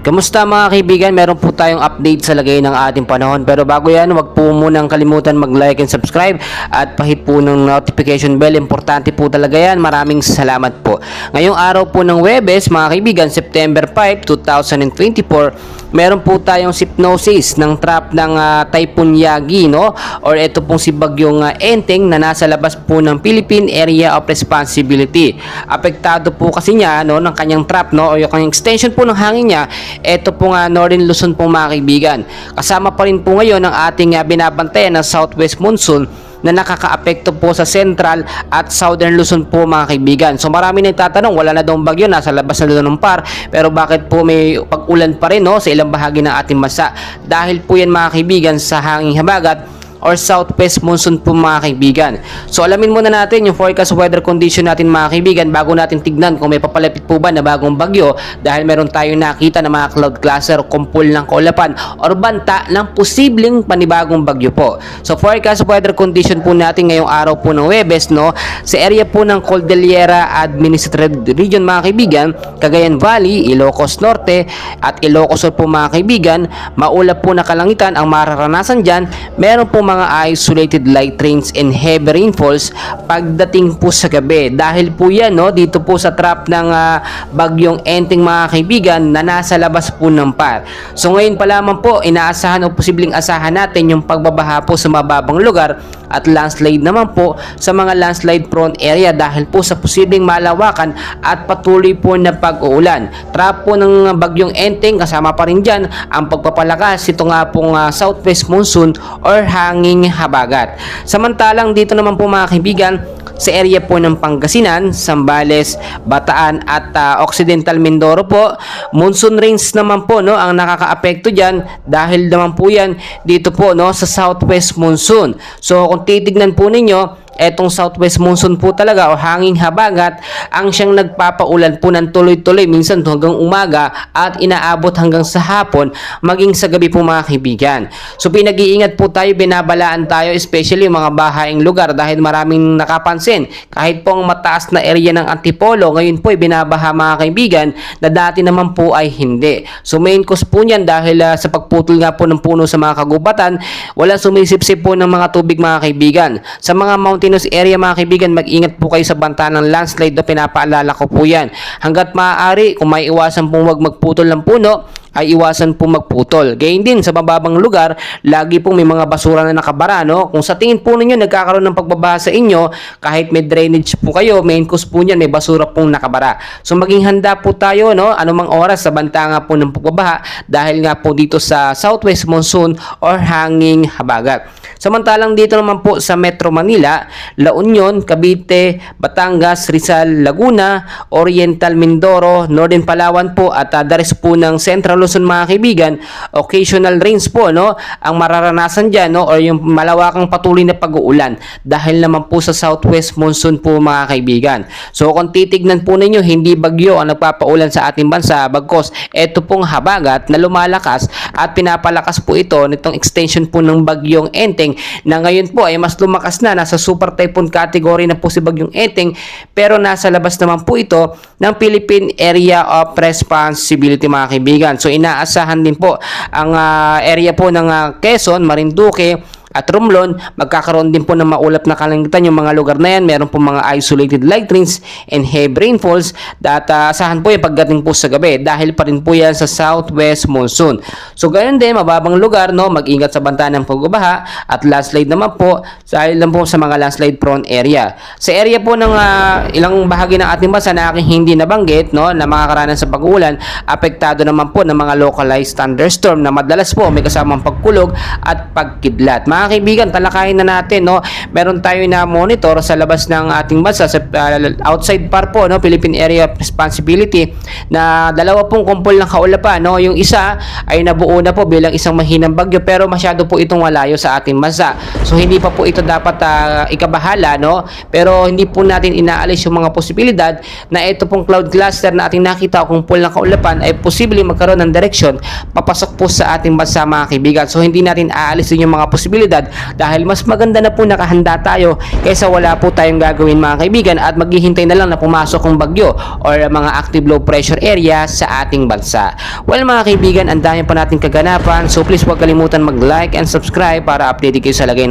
Kamusta mga kaibigan? Meron po tayong update sa lagay ng ating panahon. Pero bago yan, wag po munang kalimutan mag-like and subscribe at pahit po ng notification bell. Importante po talaga yan. Maraming salamat po. Ngayong araw po ng Huwebes, mga kaibigan, September 5, 2024, meron po tayong hypnosis ng trap ng Typhoon Yagi, no? Or ito pong si Bagyong Enteng na nasa labas po ng Philippine Area of Responsibility. Apektado po kasi niya, no, ng kanyang trap, no, o yung kanyang extension po ng hangin niya. Ito po nga Northern Luzon po mga kaibigan. Kasama pa rin po ngayon ang ating binabantayan ng Southwest Monsoon na nakakaapekto po sa Central at Southern Luzon po mga kaibigan. So marami nagtatanong, wala na daw bagyo, nasa labas na daw ng PAR, pero bakit po may pag-ulan pa rin, no, sa ilang bahagi ng ating bansa? Dahil po yan mga kaibigan sa hanging habagat or southwest monsoon po mga kaibigan. So alamin muna natin yung forecast weather condition natin mga kaibigan bago natin tignan kung may papalapit po ba na bagong bagyo, dahil meron tayong nakita na mga cloud cluster, kumpul ng kaulapan or banta ng posibleng panibagong bagyo po. So forecast weather condition po natin ngayong araw po ng Huwebes, no, sa area po ng Cordillera Administrative Region mga kaibigan, Cagayan Valley, Ilocos Norte at Ilocos Sur po mga kaibigan, maulap po na kalangitan ang mararanasan dyan. Meron po mga isolated light rains and heavy rainfalls pagdating po sa gabi. Dahil po yan, no, dito po sa trap ng Bagyong Enteng mga kaibigan na nasa labas po ng PAR. So ngayon pa lamang po, inaasahan o posibleng asahan natin yung pagbabaha po sa mababang lugar at landslide naman po sa mga landslide prone area dahil po sa posibleng malawakan at patuloy po na pag-uulan. Trap po ng Bagyong Enteng, kasama pa rin dyan ang pagpapalakas ito nga pong southwest monsoon or hanging habagat. Samantalang dito naman po mga kaibigan, sa area po ng Pangasinan, Zambales, Bataan at Occidental Mindoro po, monsoon rains naman po, no, ang nakakaapekto diyan dahil naman po yan dito po, no, sa southwest monsoon. So kung titignan po ninyo, etong southwest monsoon po talaga o hanging habagat ang siyang nagpapaulan po ng tuloy-tuloy minsan hanggang umaga at inaabot hanggang sa hapon maging sa gabi po mga kaibigan. So pinag-iingat po tayo, binabalaan tayo, especially mga bahaing lugar dahil maraming nakapansin kahit po ang mataas na area ng Antipolo ngayon po ay binabaha mga kaibigan na dati naman po ay hindi. So main cause po niyan dahil sa pagputol nga po ng puno sa mga kagubatan, walang sumisipsip po ng mga tubig mga kaibigan. Sa mga mountainous area mga kaibigan, mag-ingat po kayo sa banta ng landslide na pinapaalala ko po yan. Hanggat maaari, kung may iwasan pong wag magputol ng puno, ay iwasan po magputol. Gayun din sa mababang lugar, lagi pong may mga basura na nakabara, no? Kung sa tingin po ninyo nagkakaroon ng pagbabaha sa inyo, kahit may drainage po kayo, main cause po niyan may basura pong nakabara. So maging handa po tayo, no, anumang oras sa banta nga po ng pagbabaha dahil nga po dito sa southwest monsoon or hanging habagat. Samantalang dito naman po sa Metro Manila, La Union, Cavite, Batangas, Rizal, Laguna, Oriental Mindoro, Northern Palawan po at dares po ng Central Luzon mga kaibigan, occasional rains po, no, ang mararanasan dyan, no, or yung malawakang patuloy na pag-uulan dahil naman po sa southwest monsoon po mga kaibigan. So kung titignan po ninyo, hindi bagyo ang nagpapaulan sa ating bansa, bagkos ito pong habagat na lumalakas at pinapalakas po ito nitong extension po ng Bagyong Enteng na ngayon po ay mas lumakas na, nasa super typhoon category na po si Bagyong Enteng, pero nasa labas naman po ito ng Philippine Area of Responsibility mga kaibigan. So inaasahan din po ang area po ng Quezon, Marinduque at Romblon, magkakaroon din po ng maulap na kalangitan yung mga lugar na yan. Meron po mga isolated light rains and heavy rainfalls at asahan po yung pagdating po sa gabi dahil pa rin po yan sa southwest monsoon. So ganoon din, mababang lugar, no, mag-ingat sa banta ng pagbabaha at landslide naman po dahil lang po sa mga landslide prone area. Sa area po ng ilang bahagi ng ating bansa na aking hindi nabanggit, no, na makakaranas sa pag-uulan, apektado naman po ng mga localized thunderstorm na madalas po may kasamang pagkulog at pagkidlat. Mga kaibigan, talakayin na natin, no, meron tayo na monitor sa labas ng ating bansa sa outside PAR po, no, Philippine Area of Responsibility, na dalawa pong kumpol ng kaulapan, no. Yung isa ay nabuo na po bilang isang mahinang bagyo pero masyado po itong malayo sa ating bansa. So hindi pa po ito dapat ikabahala, no, pero hindi po natin inaalis yung mga posibilidad na ito pong cloud cluster na ating nakita o kumpol ng kaulapan ay posibleng magkaroon ng direksyon papasok po sa ating bansa mga kaibigan. So hindi natin aalis din yung mga posibilidad aktibidad dahil mas maganda na po nakahanda tayo kaysa wala po tayong gagawin mga kaibigan at maghihintay na lang na pumasok ang bagyo or mga active low pressure area sa ating bansa. Well mga kaibigan, ang dami pa nating kaganapan, so please huwag kalimutan mag-like and subscribe para updated kayo sa lagay